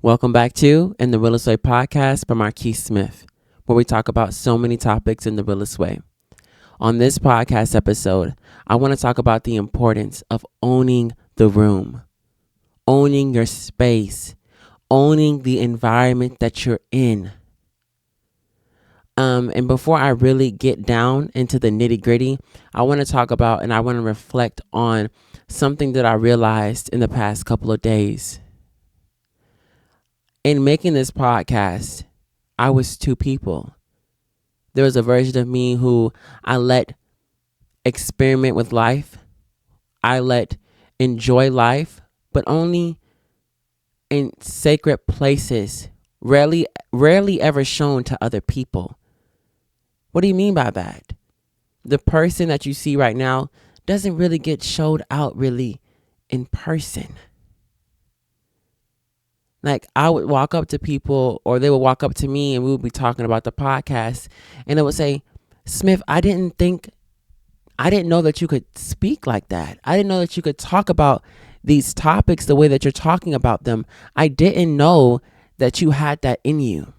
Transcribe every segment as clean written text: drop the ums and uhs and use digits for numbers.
Welcome back to NTheRealestWay podcast by Marqes Smith, where we talk about so many topics in the realest way. On this podcast episode, I want to talk about the importance of owning the room, owning your space, owning the environment that you're in. And before I really get down into the nitty gritty, I want to talk about and I want to reflect on something that I realized in the past couple of days. In making this podcast, I was two people. There was a version of me who I let experiment with life. I let enjoy life, but only in sacred places, rarely ever shown to other people. What do you mean by that? The person that you see right now doesn't really get showed out really in person. Like, I would walk up to people or they would walk up to me and we would be talking about the podcast and they would say, Smith, I didn't know that you could speak like that. I didn't know that you could talk about these topics the way that you're talking about them. I didn't know that you had that in you.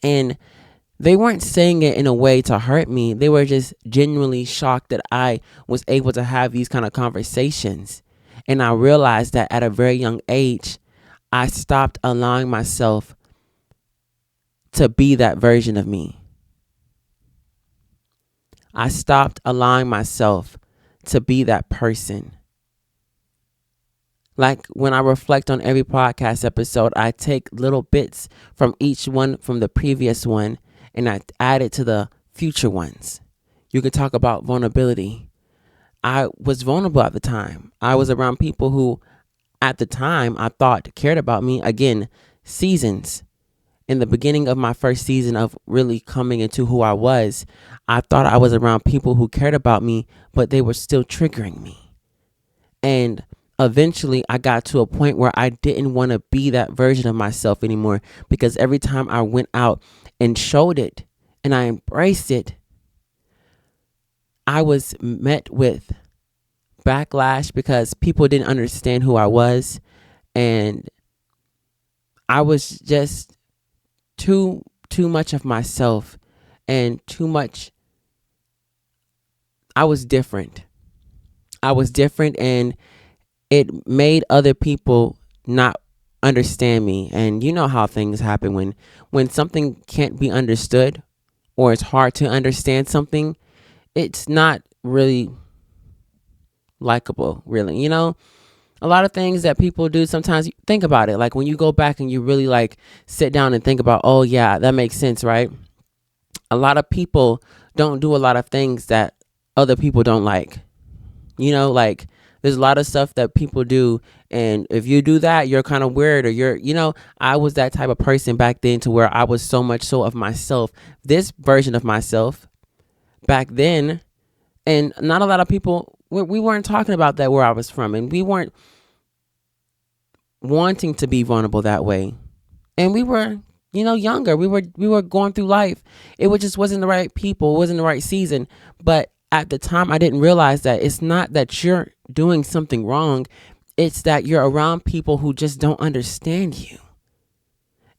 And they weren't saying it in a way to hurt me. They were just genuinely shocked that I was able to have these kind of conversations. And I realized that at a very young age, I stopped allowing myself to be that version of me. I stopped allowing myself to be that person. Like when I reflect on every podcast episode, I take little bits from each one from the previous one and I add it to the future ones. You could talk about vulnerability. I was vulnerable at the time. I was around people who at the time I thought cared about me. Again, seasons. In the beginning of my first season of really coming into who I was, I thought I was around people who cared about me, but they were still triggering me. And eventually I got to a point where I didn't want to be that version of myself anymore, because every time I went out and showed it and I embraced it, I was met with backlash because people didn't understand who I was, and I was just too much of myself and too much. I was different and it made other people not understand me. And you know how things happen when something can't be understood or it's hard to understand something, it's not really likable, really. You know, a lot of things that people do, sometimes you think about it, like when you go back and you really like sit down and think about, oh yeah, that makes sense, right? A lot of people don't do a lot of things that other people don't like. You know, like there's a lot of stuff that people do, and if you do that, you're kind of weird, or I was that type of person back then, to where I was so much so of myself, this version of myself back then. And not a lot of people, we weren't talking about that where I was from, and we weren't wanting to be vulnerable that way. And we were, younger. We were going through life. It just wasn't the right people. It wasn't the right season. But at the time, I didn't realize that it's not that you're doing something wrong. It's that you're around people who just don't understand you.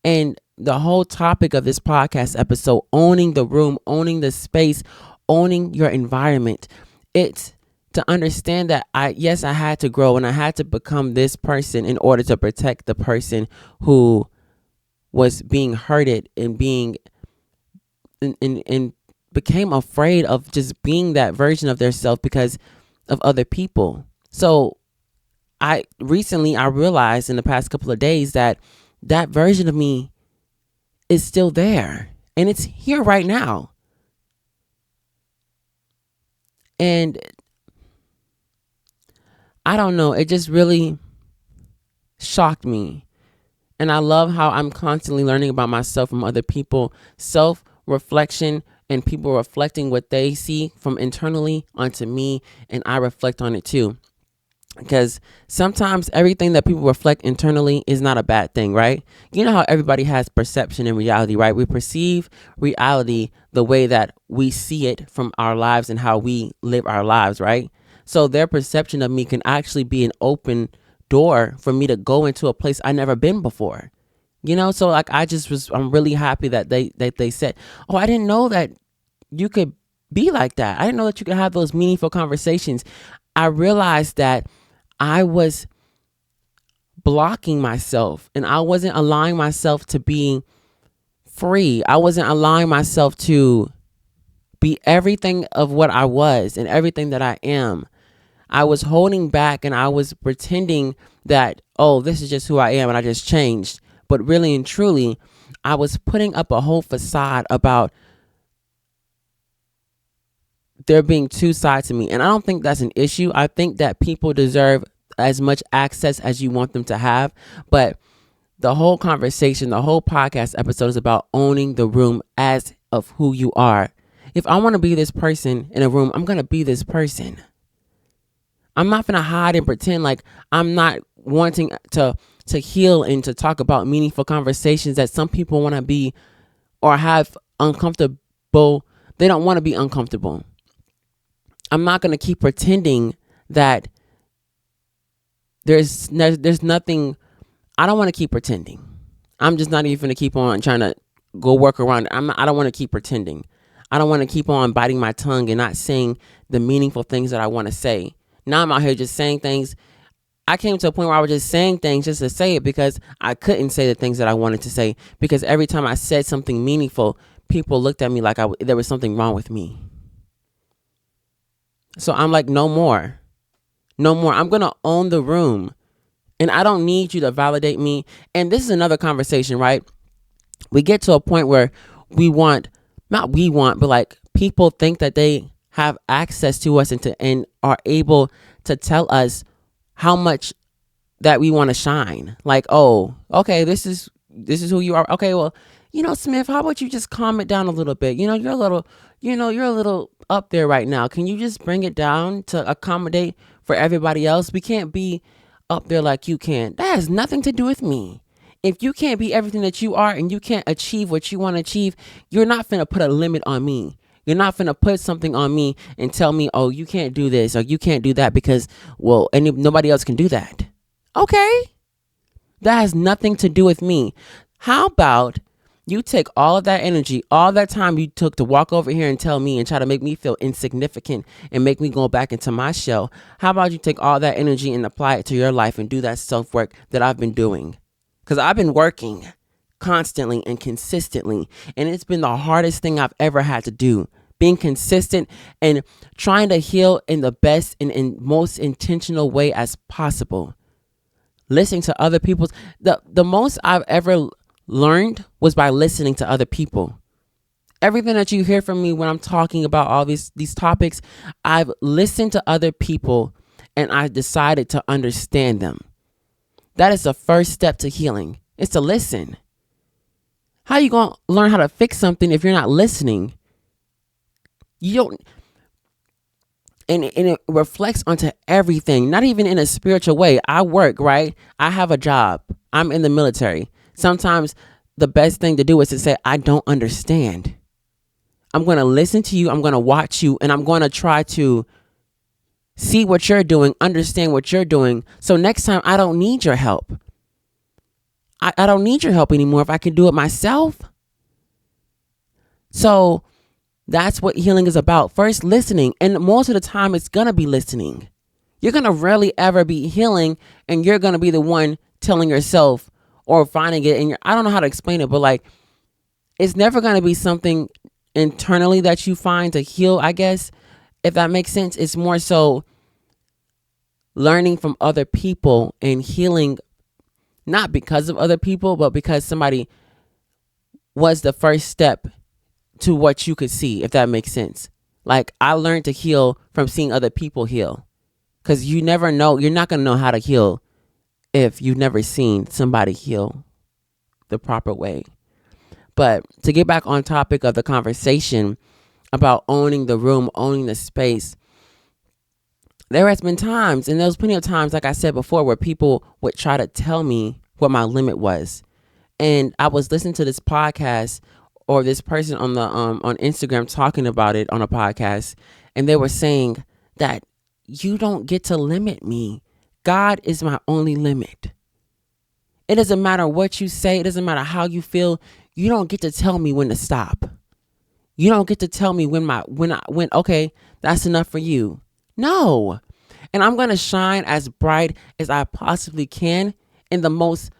And the whole topic of this podcast episode, owning the room, owning the space, owning your environment, it's to understand that I had to grow and I had to become this person in order to protect the person who was being hurted and being and became afraid of just being that version of their self because of other people. So I realized in the past couple of days that version of me is still there, and it's here right now. And I don't know, it just really shocked me. And I love how I'm constantly learning about myself from other people, self-reflection, and people reflecting what they see from internally onto me, and I reflect on it too. Because sometimes everything that people reflect internally is not a bad thing, right? You know how everybody has perception and reality, right? We perceive reality the way that we see it from our lives and how we live our lives, right? So their perception of me can actually be an open door for me to go into a place I never been before. So like I'm really happy that they said, oh, I didn't know that you could be like that. I didn't know that you could have those meaningful conversations. I realized that I was blocking myself and I wasn't allowing myself to be free. I wasn't allowing myself to be everything of what I was and everything that I am. I was holding back and I was pretending that, oh, this is just who I am and I just changed. But really and truly, I was putting up a whole facade about there being two sides to me. And I don't think that's an issue. I think that people deserve as much access as you want them to have. But the whole conversation, the whole podcast episode is about owning the room as of who you are. If I want to be this person in a room, I'm going to be this person. I'm not going to hide and pretend like I'm not wanting to heal and to talk about meaningful conversations that some people want to be or have uncomfortable. They don't want to be uncomfortable. I'm not going to keep pretending that there's nothing. I don't want to keep pretending. I'm just not even going to keep on trying to go work around it. I don't want to keep pretending. I don't want to keep on biting my tongue and not saying the meaningful things that I want to say. Now I'm out here just saying things. I came to a point where I was just saying things just to say it because I couldn't say the things that I wanted to say. Because every time I said something meaningful, people looked at me like there was something wrong with me. So I'm like, no more. No more. I'm going to own the room. And I don't need you to validate me. And this is another conversation, right? We get to a point where but like people think that they have access to us and are able to tell us how much that we want to shine. Like, oh, okay, this is who you are. Okay, well, Smith, how about you just calm it down a little bit? You're a little up there right now. Can you just bring it down to accommodate for everybody else? We can't be up there like you can. That has nothing to do with me. If you can't be everything that you are and you can't achieve what you want to achieve, you're not finna put a limit on me. You're not finna put something on me and tell me, oh, you can't do this or you can't do that because, well, nobody else can do that. Okay. That has nothing to do with me. How about you take all of that energy, all that time you took to walk over here and tell me and try to make me feel insignificant and make me go back into my shell? How about you take all that energy and apply it to your life and do that self-work that I've been doing? Because I've been working constantly and consistently, and it's been the hardest thing I've ever had to do. Being consistent and trying to heal in the best and most intentional way as possible. Listening to other people's, the most I've ever learned was by listening to other people. Everything that you hear from me when I'm talking about all these topics, I've listened to other people and I decided to understand them. That is the first step to healing. It's to listen. How are you going to learn how to fix something if you're not listening? You don't. And it reflects onto everything, not even in a spiritual way. I work, right? I have a job. I'm in the military. Sometimes the best thing to do is to say, I don't understand. I'm going to listen to you. I'm going to watch you. And I'm going to try to see what you're doing, understand what you're doing. So next time I don't need your help. I don't need your help anymore if I can do it myself. So that's what healing is about. First, listening. And most of the time it's going to be listening. You're going to rarely ever be healing and you're going to be the one telling yourself or finding it. And I don't know how to explain it, but like, it's never going to be something internally that you find to heal, I guess. If that makes sense. It's more so learning from other people and healing, not because of other people, but because somebody was the first step to what you could see, if that makes sense. Like, I learned to heal from seeing other people heal. Because you never know, you're not going to know how to heal if you've never seen somebody heal the proper way. But to get back on topic of the conversation about owning the room, owning the space, there has been times, and there's plenty of times, like I said before, where people would try to tell me what my limit was. And I was listening to this podcast or this person on the on Instagram talking about it on a podcast, and they were saying that you don't get to limit me God is my only limit. It doesn't matter what you say. It doesn't matter how you feel. You don't get to tell me when to stop. You don't get to tell me when okay, that's enough for you. No. And I'm going to shine as bright as I possibly can in the most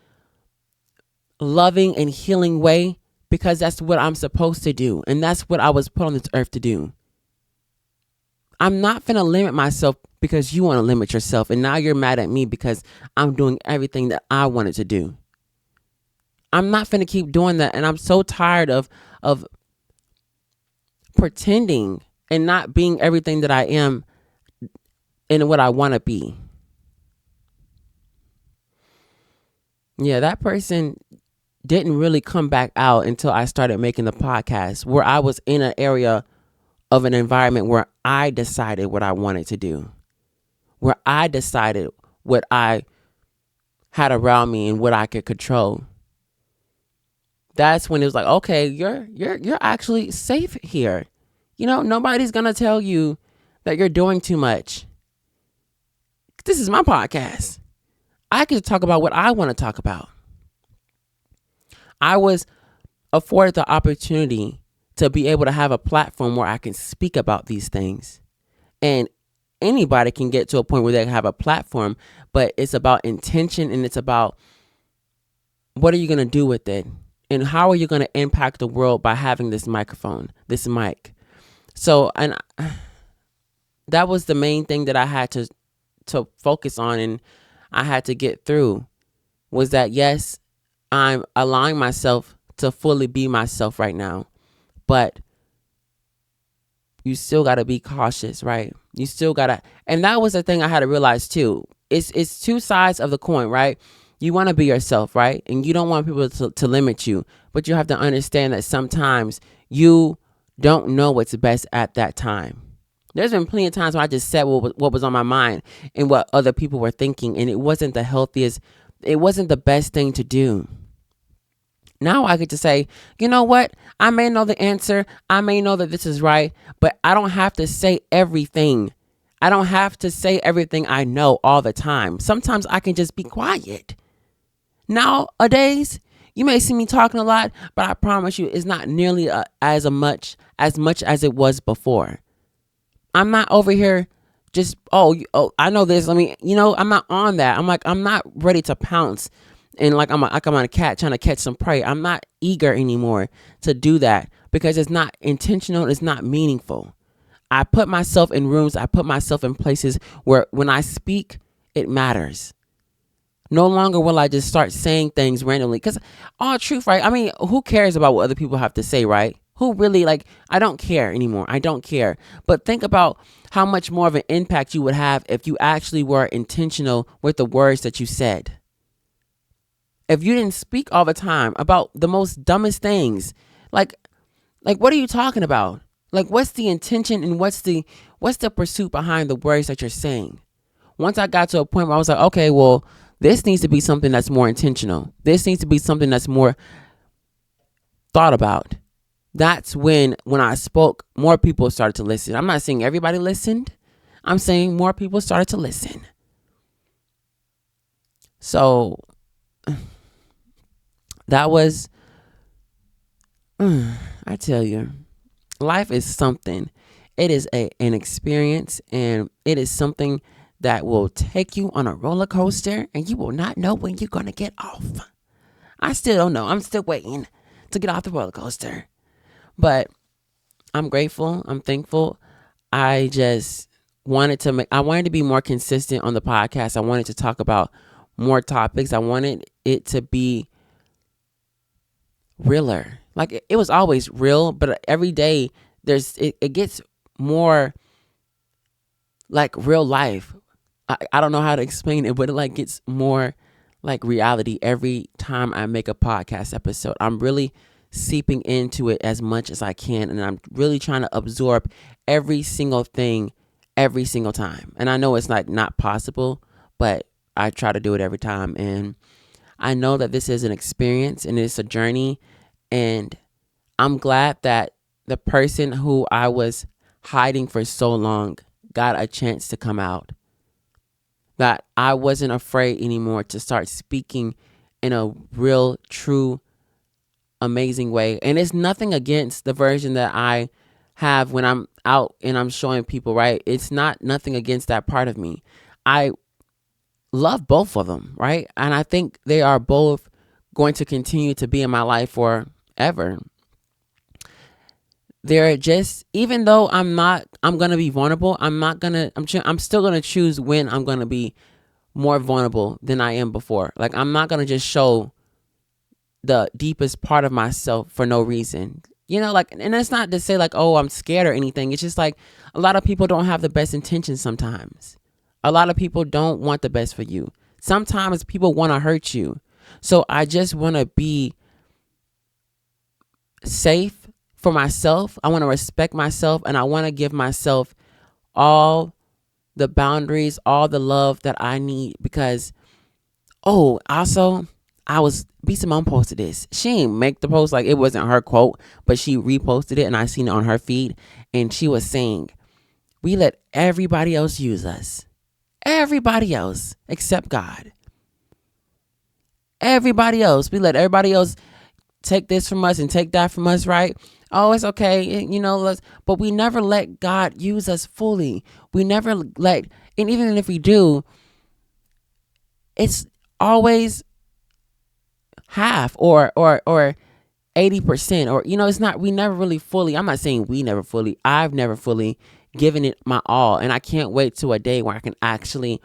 loving and healing way, because that's what I'm supposed to do. And that's what I was put on this earth to do. I'm not going to limit myself because you want to limit yourself. And now you're mad at me because I'm doing everything that I wanted to do. I'm not going to keep doing that. And I'm so tired of pretending and not being everything that I am and what I want to be. Yeah, that person didn't really come back out until I started making the podcast, where I was in an area of an environment where I decided what I wanted to do, where I decided what I had around me and what I could control. That's when it was like, okay, you're actually safe here. You know, nobody's going to tell you that you're doing too much. This is my podcast. I can talk about what I want to talk about. I was afforded the opportunity to be able to have a platform where I can speak about these things. And anybody can get to a point where they have a platform, but it's about intention, and it's about what are you going to do with it? And how are you going to impact the world by having this microphone, this mic? So, and that was the main thing that I had to focus on, and I had to get through, was that, yes, I'm allowing myself to fully be myself right now, but you still got to be cautious, right? You still got to, and that was the thing I had to realize too. It's two sides of the coin, right? You want to be yourself, right? And you don't want people to limit you, but you have to understand that sometimes you don't know what's best at that time. There's been plenty of times where I just said what was on my mind and what other people were thinking, and it wasn't the healthiest, it wasn't the best thing to do. Now I get to say, you know what? I may know the answer. I may know that this is right, but I don't have to say everything. I don't have to say everything I know all the time. Sometimes I can just be quiet. Nowadays, you may see me talking a lot, but I promise you it's not nearly as much as it was before. I'm not over here just, I know this. I'm not on that. I'm not ready to pounce. And I'm on a cat trying to catch some prey. I'm not eager anymore to do that because it's not intentional. It's not meaningful. I put myself in rooms. I put myself in places where when I speak, it matters. No longer will I just start saying things randomly, because all truth, right? I mean, who cares about what other people have to say, right? Who really, I don't care anymore. I don't care. But think about how much more of an impact you would have if you actually were intentional with the words that you said. If you didn't speak all the time about the most dumbest things, like what are you talking about? What's the intention and what's the pursuit behind the words that you're saying? Once I got to a point where I was like, okay, well, this needs to be something that's more intentional. This needs to be something that's more thought about. That's when I spoke, more people started to listen. I'm not saying everybody listened. I'm saying more people started to listen. So that was, I tell you, life is something. It is an experience, and it is something that will take you on a roller coaster, and you will not know when you're going to get off. I still don't know. I'm still waiting to get off the roller coaster. But I'm grateful. I'm thankful. I just wanted to be more consistent on the podcast. I wanted to talk about more topics. I wanted it to be realer. It was always real, but every day it gets more like real life. I don't know how to explain it, but it gets more like reality every time I make a podcast episode. I'm really seeping into it as much as I can, and I'm really trying to absorb every single thing every single time. And I know it's not possible, but I try to do it every time. And I know that this is an experience and it's a journey, and I'm glad that the person who I was hiding for so long got a chance to come out. that I wasn't afraid anymore to start speaking in a real, true, amazing way. And it's nothing against the version that I have when I'm out and I'm showing people, right? It's not nothing against that part of me. I love both of them, right? And I think they are both going to continue to be in my life forever. They're just, even though I'm going to be vulnerable, I'm still going to choose when I'm going to be more vulnerable than I am before. Like, I'm not going to just show the deepest part of myself for no reason. Like, and that's not to say like, oh, I'm scared or anything. It's just like a lot of people don't have the best intentions sometimes. A lot of people don't want the best for you. Sometimes people want to hurt you. So I just want to be safe for myself. I want to respect myself, and I want to give myself all the boundaries, all the love that I need. Because, also, B Simone posted this. She didn't make the post, like it wasn't her quote, but she reposted it and I seen it on her feed. And she was saying, we let everybody else use us. Everybody else except God. Everybody else. We let everybody else take this from us and take that from us, right? Oh, it's okay. But we never let God use us fully. We never let, and even if we do, it's always half or 80%, or it's not, we never really fully, I'm not saying we never fully, I've never fully given it my all. And I can't wait to a day where I can actually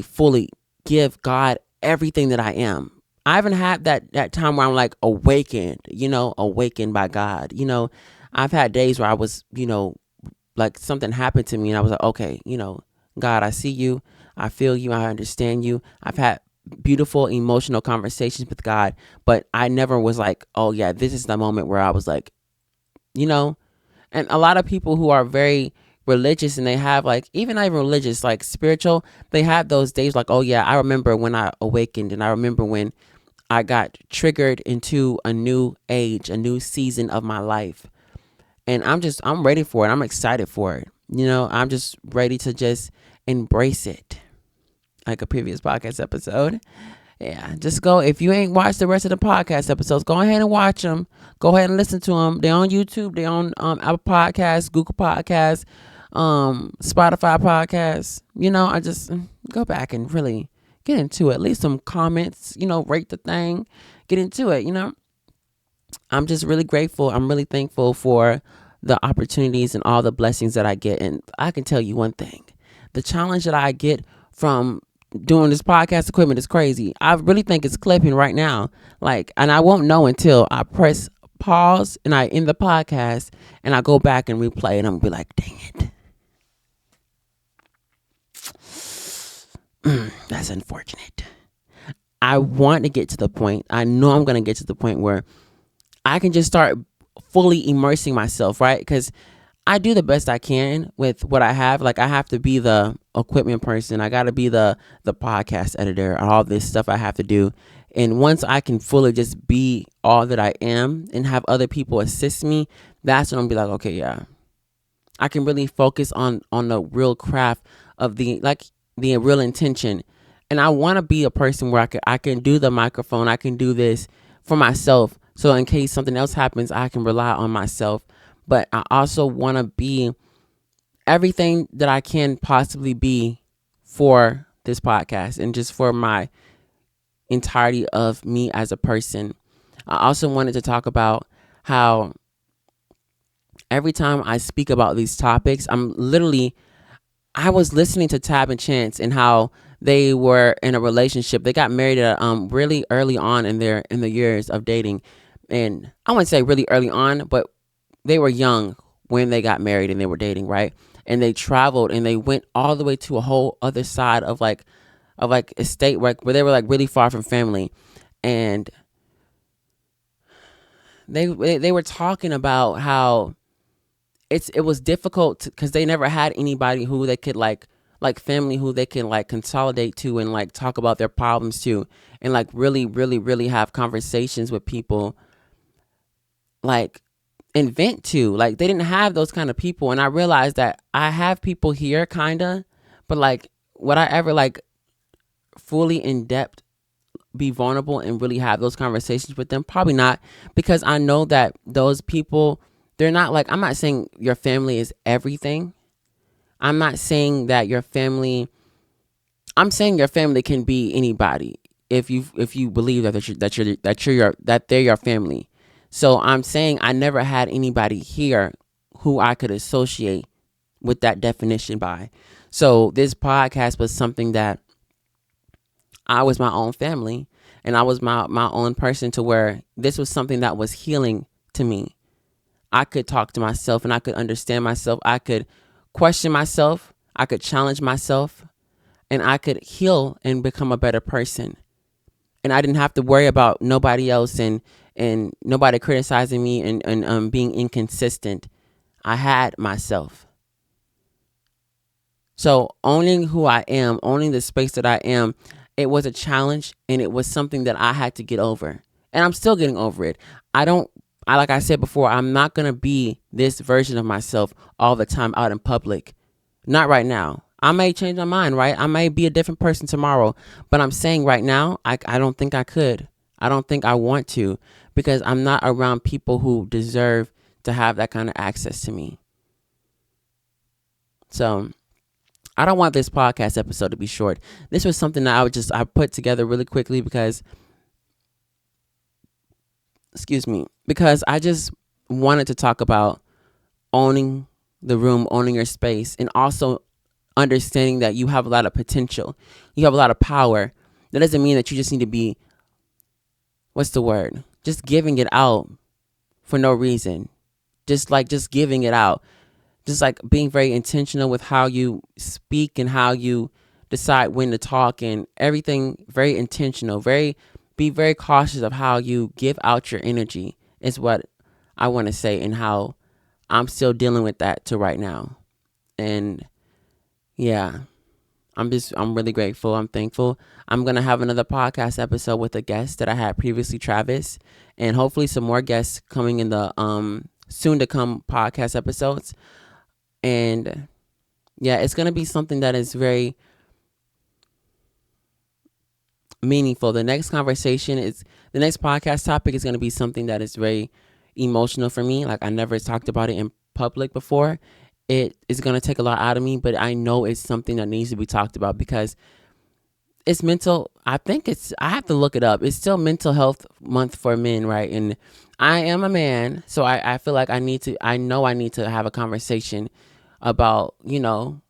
fully give God everything that I am. I haven't had that time where I'm like awakened by God. I've had days where I was, like something happened to me and I was like, okay, God, I see you, I feel you, I understand you. I've had beautiful emotional conversations with God, but I never was like, oh yeah, this is the moment where I was like, and a lot of people who are very religious and they have like, even not even religious, like spiritual, they have those days like, oh yeah, I remember when I awakened, and I remember when I got triggered into a new age, a new season of my life. And I'm ready for it. I'm excited for it. I'm just ready to just embrace it. Like a previous podcast episode. Yeah, just go. If you ain't watched the rest of the podcast episodes, go ahead and watch them. Go ahead and listen to them. They're on YouTube. They're on Apple Podcasts, Google Podcasts, Spotify Podcasts. I just go back and really get into it. Leave some comments. Rate the thing. Get into it. I'm just really grateful. I'm really thankful for the opportunities and all the blessings that I get. And I can tell you one thing: the challenge that I get from doing this podcast equipment is crazy. I really think it's clipping right now. And I won't know until I press pause and I end the podcast and I go back and replay and I'm gonna be like, dang it. That's unfortunate. I want to get to the point. I know I'm going to get to the point where I can just start fully immersing myself, right? Because I do the best I can with what I have. Like, I have to be the equipment person. I got to be the podcast editor, all this stuff I have to do. And once I can fully just be all that I am and have other people assist me, that's when I'm be like, okay, yeah, I can really focus on the real craft of the real intention. And I want to be a person where I can do the microphone. I can do this for myself. So in case something else happens, I can rely on myself. But I also want to be everything that I can possibly be for this podcast and just for my entirety of me as a person. I also wanted to talk about how every time I speak about these topics, I was listening to Tab and Chance and how they were in a relationship. They got married really early on in the years of dating. And I wouldn't say really early on, but they were young when they got married and they were dating, right? And they traveled and they went all the way to a whole other side of a state where they were like really far from family. And they were talking about how it was difficult because they never had anybody who they could like family who they can like consolidate to and like talk about their problems to, and like really, really, really have conversations with people, like, and vent to. Like, they didn't have those kind of people. And I realized that I have people here kinda, But like, would I ever like fully in depth be vulnerable and really have those conversations with them? Probably not, because I know that those people, they're not like, I'm not saying your family is everything. I'm not saying that your family, I'm saying your family can be anybody if you believe that they're your family. So I'm saying I never had anybody here who I could associate with that definition by. So this podcast was something that I was my own family, and I was my own person, to where this was something that was healing to me. I could talk to myself and I could understand myself. I could question myself. I could challenge myself, and I could heal and become a better person. And I didn't have to worry about nobody else and nobody criticizing me and being inconsistent. I had myself. So owning who I am, owning the space that I am, it was a challenge, and it was something that I had to get over. And I'm still getting over it. Like I said before, I'm not going to be this version of myself all the time out in public. Not right now. I may change my mind, right? I may be a different person tomorrow. But I'm saying right now, I don't think I could. I don't think I want to, because I'm not around people who deserve to have that kind of access to me. So I don't want this podcast episode to be short. This was something that I put together really quickly because I just wanted to talk about owning the room, owning your space, and also understanding that you have a lot of potential. You have a lot of power. That doesn't mean that you just need to be, just giving it out for no reason. Just giving it out. Just like being very intentional with how you speak and how you decide when to talk, and everything very intentional. Be very cautious of how you give out your energy is what I want to say, and how I'm still dealing with that to right now. And yeah, I'm really grateful. I'm thankful. I'm going to have another podcast episode with a guest that I had previously, Travis, and hopefully some more guests coming in the soon to come podcast episodes. And yeah, it's going to be something that is very meaningful. The next podcast topic is going to be something that is very emotional for me. Like, I never talked about it in public before. It is going to take a lot out of me, but I know it's something that needs to be talked about because it's mental. I have to look it up. It's still Mental Health Month for men, right? And I am a man, so I feel like I need to have a conversation about,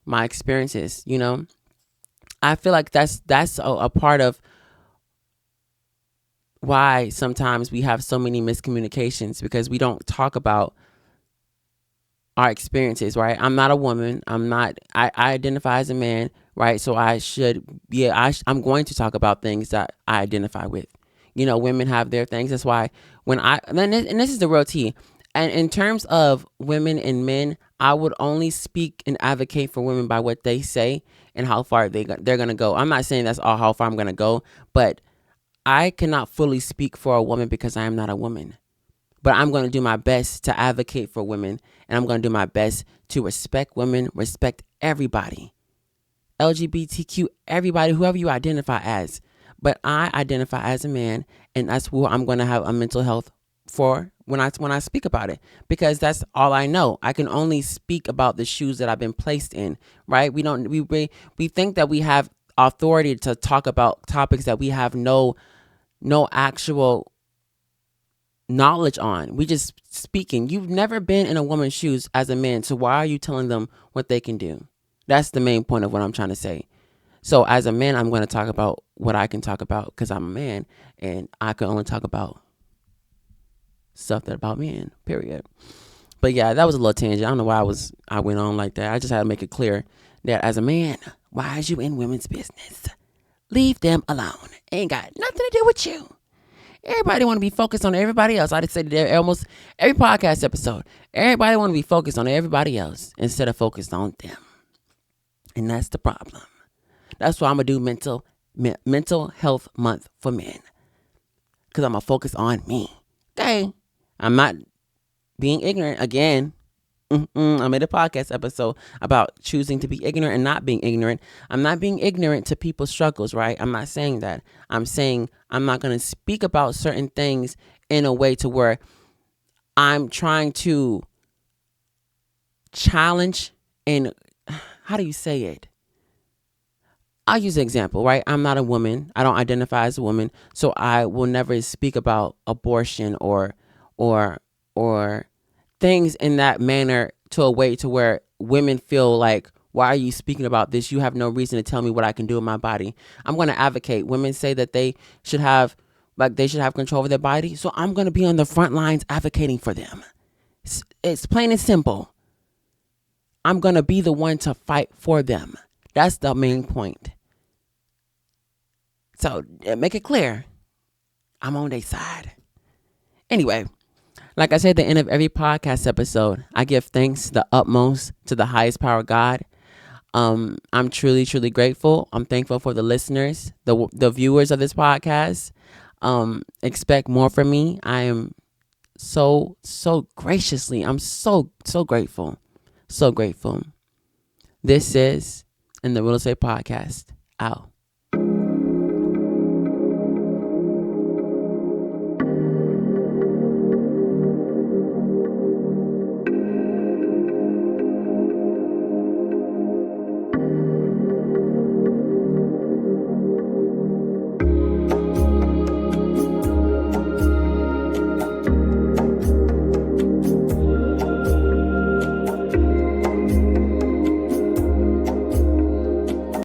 my experiences, I feel like that's a part of why sometimes we have so many miscommunications, because we don't talk about our experiences, right? I'm not a woman. I identify as a man, right? So I'm going to talk about things that I identify with. Women have their things. That's why and this is the real tea. And in terms of women and men, I would only speak and advocate for women by what they say and how far they're going to go. I'm not saying that's all how far I'm going to go, but I cannot fully speak for a woman because I am not a woman. But I'm going to do my best to advocate for women, and I'm going to do my best to respect women, respect everybody. LGBTQ, everybody, whoever you identify as. But I identify as a man, and that's who I'm going to have a mental health for when I speak about it, because that's all I know. I can only speak about the shoes that I've been placed in, right? We think that we have authority to talk about topics that we have no actual knowledge on. We just speaking. You've never been in a woman's shoes as a man, so why are you telling them what they can do? That's the main point of what I'm trying to say. So as a man, I'm going to talk about what I can talk about because I'm a man, and I can only talk about stuff that about men, period. But yeah, that was a little tangent. I don't know why I went on like that. I just had to make it clear that as a man, why is you in women's business? Leave them alone. Ain't got nothing to do with you. Everybody want to be focused on everybody else. I just said that almost every podcast episode. Everybody want to be focused on everybody else instead of focused on them. And that's the problem. That's why I'm going to do mental health month for men. Because I'm going to focus on me. Okay? I'm not being ignorant again. I made a podcast episode about choosing to be ignorant and not being ignorant. I'm not being ignorant to people's struggles, right? I'm not saying that. I'm saying I'm not going to speak about certain things in a way to where I'm trying to challenge and, how do you say it? I'll use an example, right? I'm not a woman. I don't identify as a woman, so I will never speak about abortion or or things in that manner to a way to where women feel like, why are you speaking about this? You have no reason to tell me what I can do with my body. I'm going to advocate. Women say that they should have control over their body, so I'm going to be on the front lines advocating for them. It's plain and simple. I'm going to be the one to fight for them. That's the main point. So make it clear, I'm on their side. Anyway, like I said at the end of every podcast episode, I give thanks the utmost to the highest power, God. I'm truly, truly grateful. I'm thankful for the listeners, the viewers of this podcast. Expect more from me. I am so graciously. I'm so grateful. So grateful. This is NTheRealestWay podcast. Out.